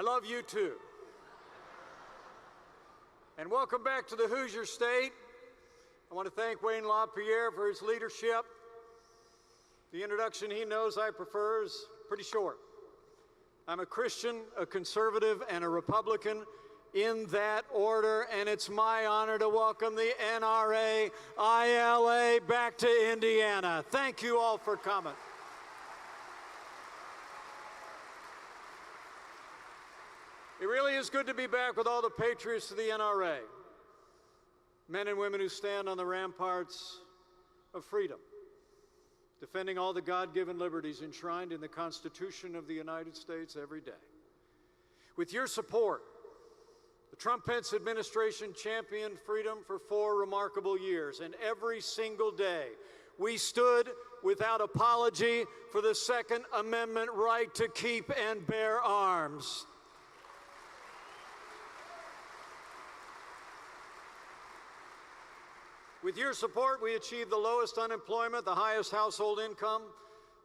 I love you too. And welcome back to the Hoosier State. I want to thank Wayne LaPierre for his leadership. The introduction he knows I prefer is pretty short. I'm a Christian, a conservative, and a Republican in that order, and it's my honor to welcome the NRA ILA back to Indiana. Thank you all for coming. It really is good to be back with all the patriots of the NRA, men and women who stand on the ramparts of freedom, defending all the God-given liberties enshrined in the Constitution of the United States every day. With your support, the Trump-Pence administration championed freedom for 4 remarkable years, and every single day we stood without apology for the Second Amendment right to keep and bear arms. With your support, we achieved the lowest unemployment, the highest household income,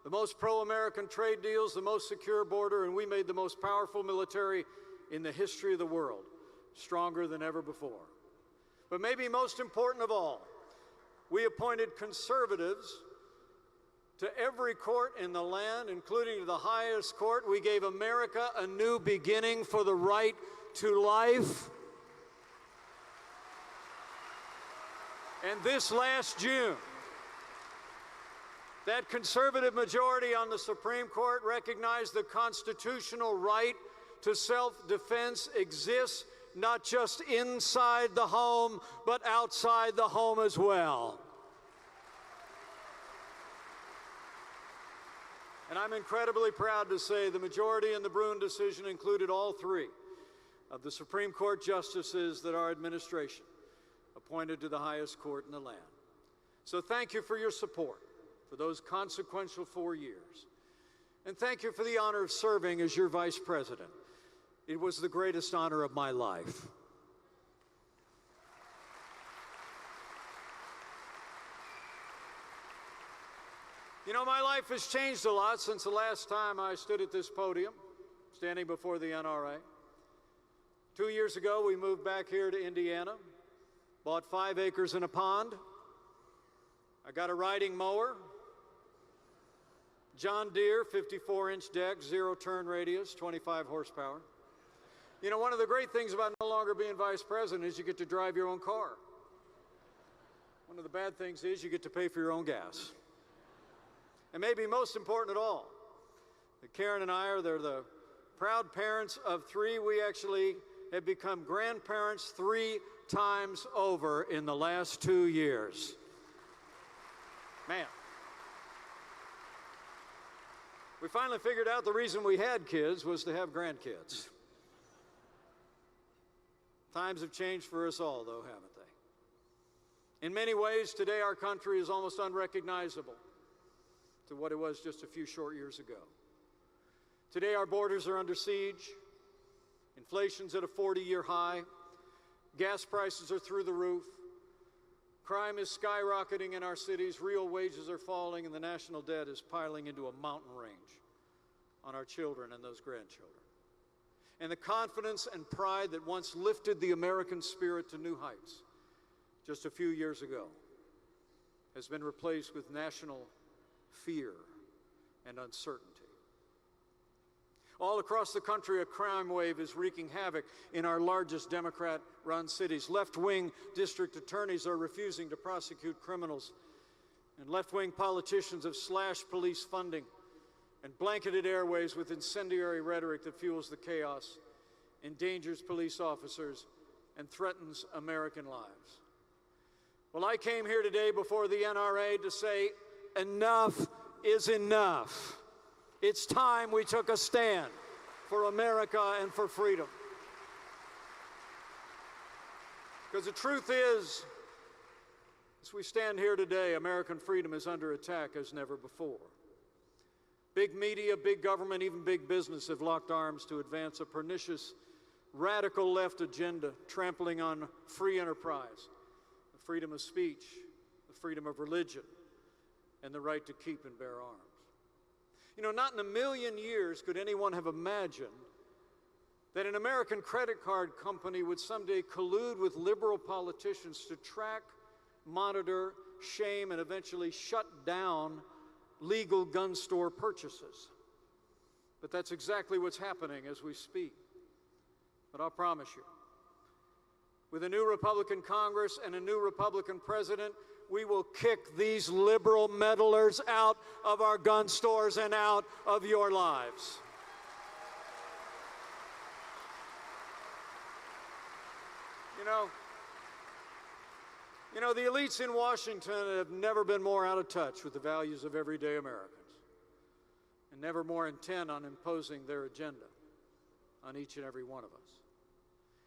the most pro-American trade deals, the most secure border, and we made the most powerful military in the history of the world, stronger than ever before. But maybe most important of all, we appointed conservatives to every court in the land, including to the highest court. We gave America a new beginning for the right to life. And this last June, that conservative majority on the Supreme Court recognized the constitutional right to self-defense exists not just inside the home, but outside the home as well. And I'm incredibly proud to say the majority in the Bruen decision included all 3 of the Supreme Court justices that our administration appointed to the highest court in the land. So thank you for your support for those consequential 4 years. And thank you for the honor of serving as your vice president. It was the greatest honor of my life. You know, my life has changed a lot since the last time I stood at this podium, standing before the NRA. 2 years ago, we moved back here to Indiana, bought 5 acres and a pond. I got a riding mower, John Deere 54-inch deck, 0-turn radius, 25 horsepower. You know, one of the great things about no longer being vice president is you get to drive your own car. One of the bad things is you get to pay for your own gas. And maybe most important at all, that Karen and I they're the proud parents of 3. We actually have become grandparents 3 times over in the last 2 years. Man. We finally figured out the reason we had kids was to have grandkids. Times have changed for us all, though, haven't they? In many ways, today our country is almost unrecognizable to what it was just a few short years ago. Today our borders are under siege. Inflation's at a 40-year high. Gas prices are through the roof. Crime is skyrocketing in our cities. Real wages are falling, and the national debt is piling into a mountain range on our children and those grandchildren. And the confidence and pride that once lifted the American spirit to new heights just a few years ago has been replaced with national fear and uncertainty. All across the country, a crime wave is wreaking havoc in our largest Democrat-run cities. Left-wing district attorneys are refusing to prosecute criminals, and left-wing politicians have slashed police funding and blanketed airways with incendiary rhetoric that fuels the chaos, endangers police officers, and threatens American lives. Well, I came here today before the NRA to say enough is enough. It's time we took a stand for America and for freedom. Because the truth is, as we stand here today, American freedom is under attack as never before. Big media, big government, even big business have locked arms to advance a pernicious, radical left agenda, trampling on free enterprise, the freedom of speech, the freedom of religion, and the right to keep and bear arms. You know, not in a million years could anyone have imagined that an American credit card company would someday collude with liberal politicians to track, monitor, shame, and eventually shut down legal gun store purchases. But that's exactly what's happening as we speak. But I'll promise you, with a new Republican Congress and a new Republican president, we will kick these liberal meddlers out of our gun stores and out of your lives. You know, the elites in Washington have never been more out of touch with the values of everyday Americans and never more intent on imposing their agenda on each and every one of us.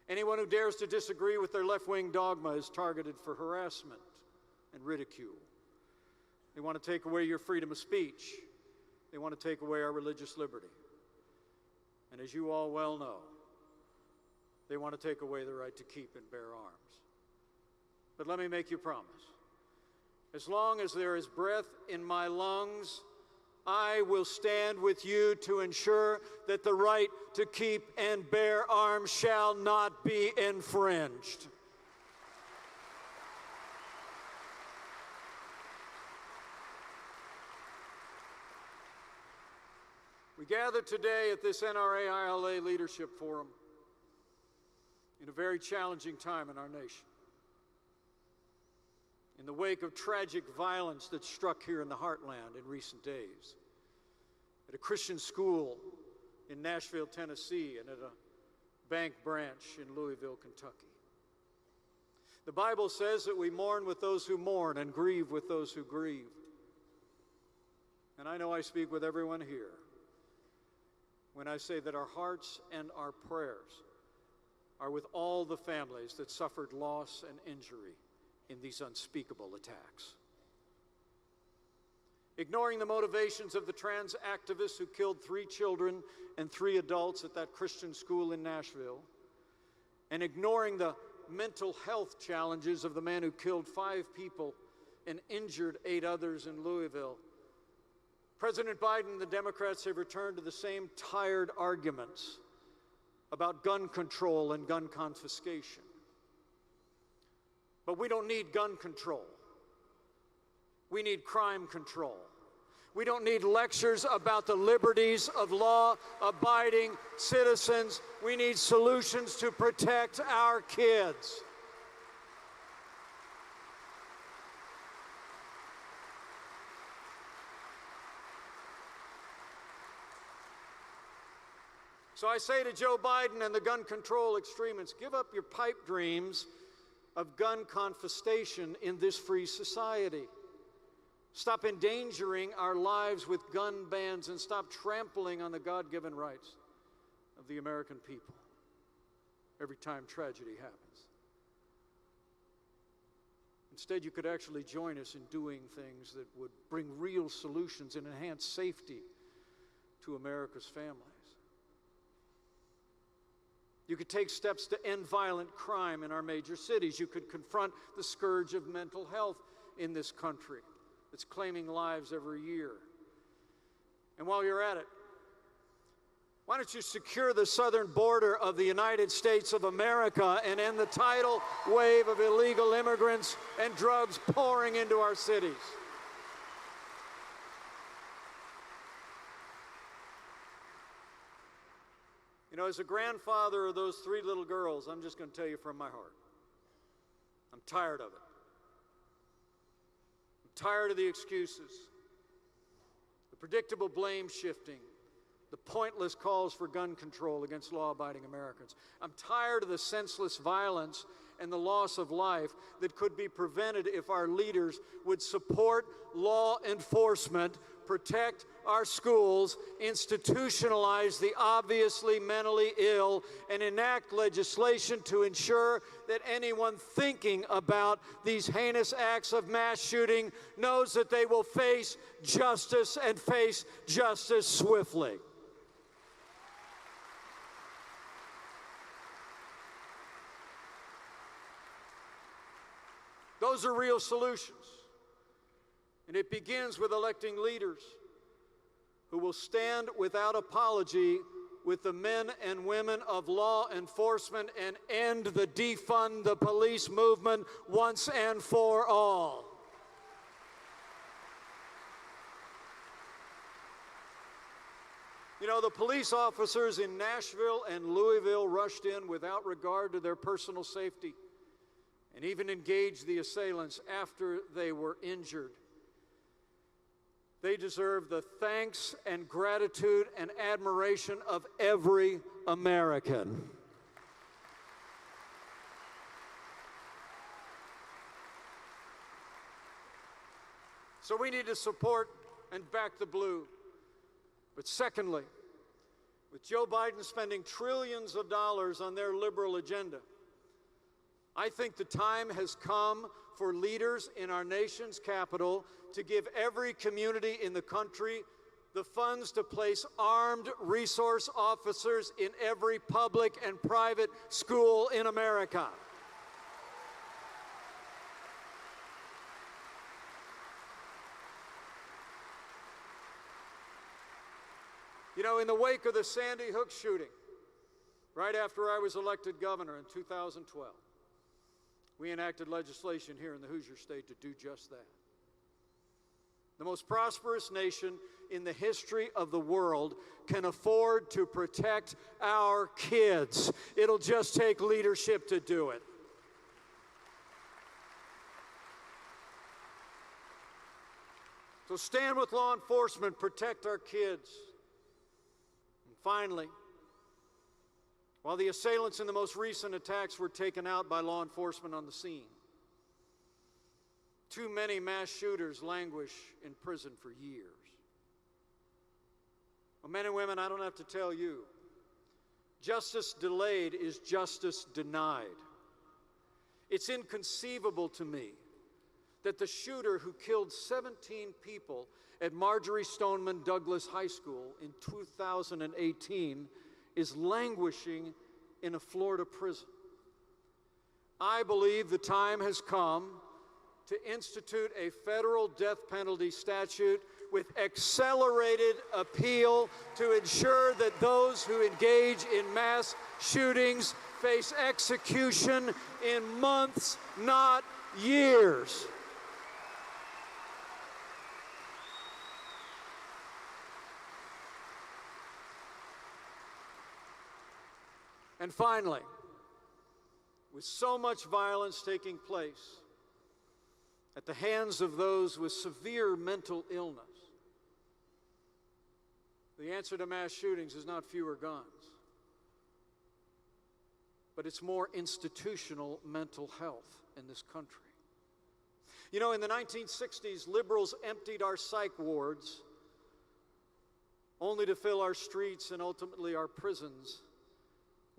Anyone who dares to disagree with their left-wing dogma is targeted for harassment and ridicule. They want to take away your freedom of speech. They want to take away our religious liberty. And as you all well know, they want to take away the right to keep and bear arms. But let me make you a promise. As long as there is breath in my lungs, I will stand with you to ensure that the right to keep and bear arms shall not be infringed. We gather today at this NRA ILA Leadership Forum in a very challenging time in our nation. In the wake of tragic violence that struck here in the heartland in recent days, at a Christian school in Nashville, Tennessee, and at a bank branch in Louisville, Kentucky. The Bible says that we mourn with those who mourn and grieve with those who grieve. And I know I speak with everyone here when I say that our hearts and our prayers are with all the families that suffered loss and injury in these unspeakable attacks. Ignoring the motivations of the trans activists who killed 3 children and 3 adults at that Christian school in Nashville, and ignoring the mental health challenges of the man who killed 5 people and injured 8 others in Louisville, President Biden and the Democrats have returned to the same tired arguments about gun control and gun confiscation. But we don't need gun control. We need crime control. We don't need lectures about the liberties of law-abiding citizens. We need solutions to protect our kids. So I say to Joe Biden and the gun control extremists, give up your pipe dreams of gun confiscation in this free society. Stop endangering our lives with gun bans and stop trampling on the God-given rights of the American people every time tragedy happens. Instead, you could actually join us in doing things that would bring real solutions and enhance safety to America's families. You could take steps to end violent crime in our major cities. You could confront the scourge of mental health in this country that's claiming lives every year. And while you're at it, why don't you secure the southern border of the United States of America and end the tidal wave of illegal immigrants and drugs pouring into our cities? You know, as a grandfather of those 3 little girls, I'm just going to tell you from my heart, I'm tired of it. I'm tired of the excuses, the predictable blame shifting, the pointless calls for gun control against law-abiding Americans. I'm tired of the senseless violence and the loss of life that could be prevented if our leaders would support law enforcement, protect our schools, institutionalize the obviously mentally ill, and enact legislation to ensure that anyone thinking about these heinous acts of mass shooting knows that they will face justice and face justice swiftly. Those are real solutions. And it begins with electing leaders who will stand without apology with the men and women of law enforcement and end the defund the police movement once and for all. You know, the police officers in Nashville and Louisville rushed in without regard to their personal safety and even engaged the assailants after they were injured. They deserve the thanks and gratitude and admiration of every American. So we need to support and back the blue. But secondly, with Joe Biden spending trillions of dollars on their liberal agenda, I think the time has come for leaders in our nation's capital to give every community in the country the funds to place armed resource officers in every public and private school in America. You know, in the wake of the Sandy Hook shooting, right after I was elected governor in 2012, we enacted legislation here in the Hoosier State to do just that. The most prosperous nation in the history of the world can afford to protect our kids. It'll just take leadership to do it. So stand with law enforcement, protect our kids. And finally, while the assailants in the most recent attacks were taken out by law enforcement on the scene, too many mass shooters languish in prison for years. Well, men and women, I don't have to tell you, justice delayed is justice denied. It's inconceivable to me that the shooter who killed 17 people at Marjorie Stoneman Douglas High School in 2018 is languishing in a Florida prison. I believe the time has come to institute a federal death penalty statute with accelerated appeal to ensure that those who engage in mass shootings face execution in months, not years. And finally, with so much violence taking place at the hands of those with severe mental illness, the answer to mass shootings is not fewer guns, but it's more institutional mental health in this country. You know, in the 1960s, liberals emptied our psych wards only to fill our streets and ultimately our prisons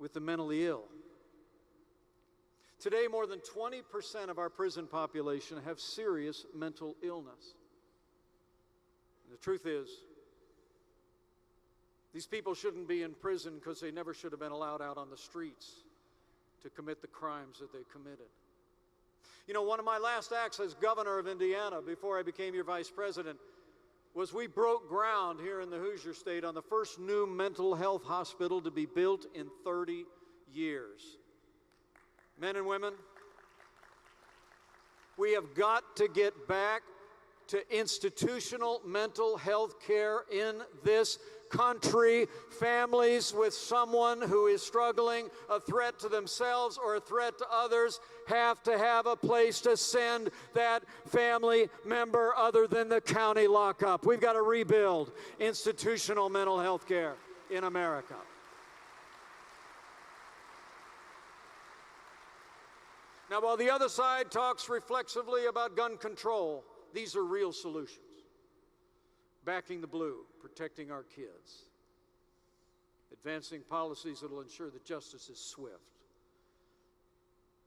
with the mentally ill. Today, more than 20% of our prison population have serious mental illness. And the truth is, these people shouldn't be in prison because they never should have been allowed out on the streets to commit the crimes that they committed. You know, one of my last acts as governor of Indiana before I became your vice president was we broke ground here in the Hoosier State on the first new mental health hospital to be built in 30 years. Men and women, we have got to get back to institutional mental health care in this country. Families with someone who is struggling, a threat to themselves or a threat to others, have to have a place to send that family member other than the county lockup. We've got to rebuild institutional mental health care in America. Now, while the other side talks reflexively about gun control, these are real solutions. Backing the blue, protecting our kids, advancing policies that will ensure that justice is swift,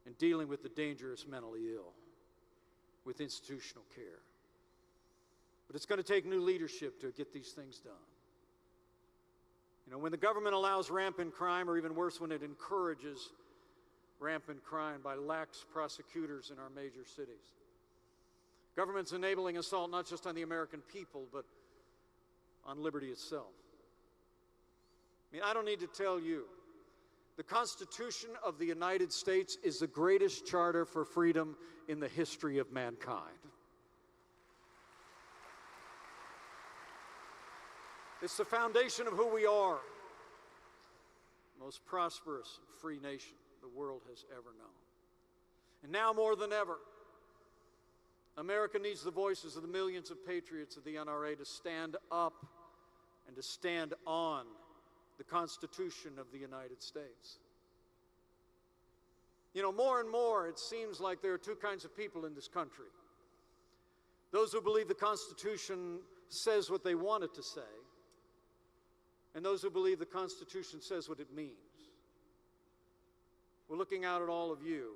and dealing with the dangerous mentally ill with institutional care. But it's going to take new leadership to get these things done. You know, when the government allows rampant crime, or even worse, when it encourages rampant crime by lax prosecutors in our major cities, government's enabling assault not just on the American people, but on liberty itself. I mean, I don't need to tell you. The Constitution of the United States is the greatest charter for freedom in the history of mankind. It's the foundation of who we are. Most prosperous and free nation the world has ever known. And now more than ever, America needs the voices of the millions of patriots of the NRA to stand up and to stand on the Constitution of the United States. You know, more and more it seems like there are two kinds of people in this country. Those who believe the Constitution says what they want it to say, and those who believe the Constitution says what it means. We're looking out at all of you.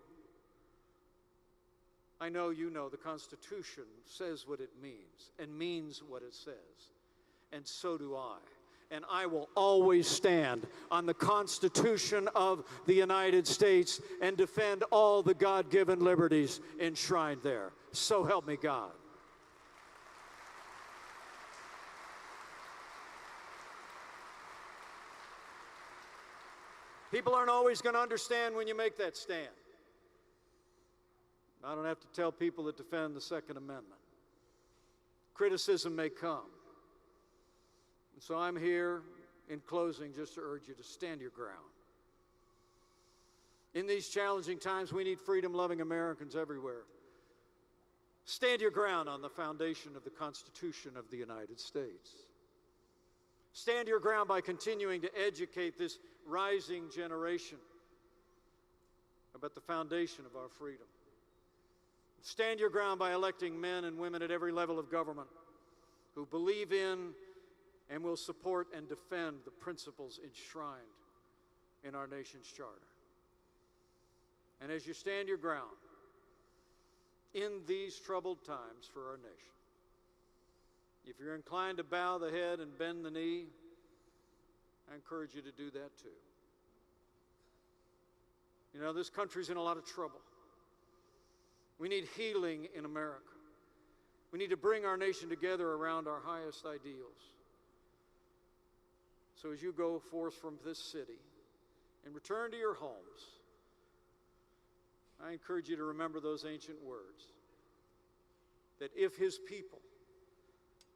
I know you know the Constitution says what it means and means what it says, and so do I. And I will always stand on the Constitution of the United States and defend all the God-given liberties enshrined there. So help me God. People aren't always going to understand when you make that stand. I don't have to tell people that defend the Second Amendment. Criticism may come. And so I'm here in closing just to urge you to stand your ground. In these challenging times, we need freedom-loving Americans everywhere. Stand your ground on the foundation of the Constitution of the United States. Stand your ground by continuing to educate this rising generation about the foundation of our freedom. Stand your ground by electing men and women at every level of government who believe in and will support and defend the principles enshrined in our nation's charter. And as you stand your ground in these troubled times for our nation, if you're inclined to bow the head and bend the knee, I encourage you to do that too. You know, this country's in a lot of trouble. We need healing in America. We need to bring our nation together around our highest ideals. So as you go forth from this city and return to your homes, I encourage you to remember those ancient words, that if his people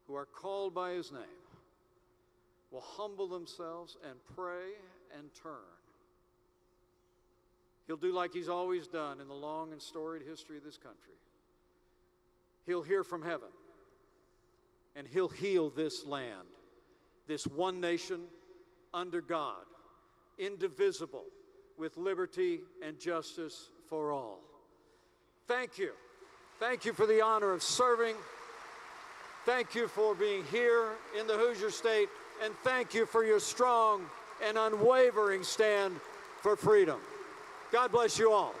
who are called by his name will humble themselves and pray and turn, he'll do like he's always done in the long and storied history of this country. He'll hear from heaven, and he'll heal this land, this one nation under God, indivisible, with liberty and justice for all. Thank you. Thank you for the honor of serving. Thank you for being here in the Hoosier State, and thank you for your strong and unwavering stand for freedom. God bless you all.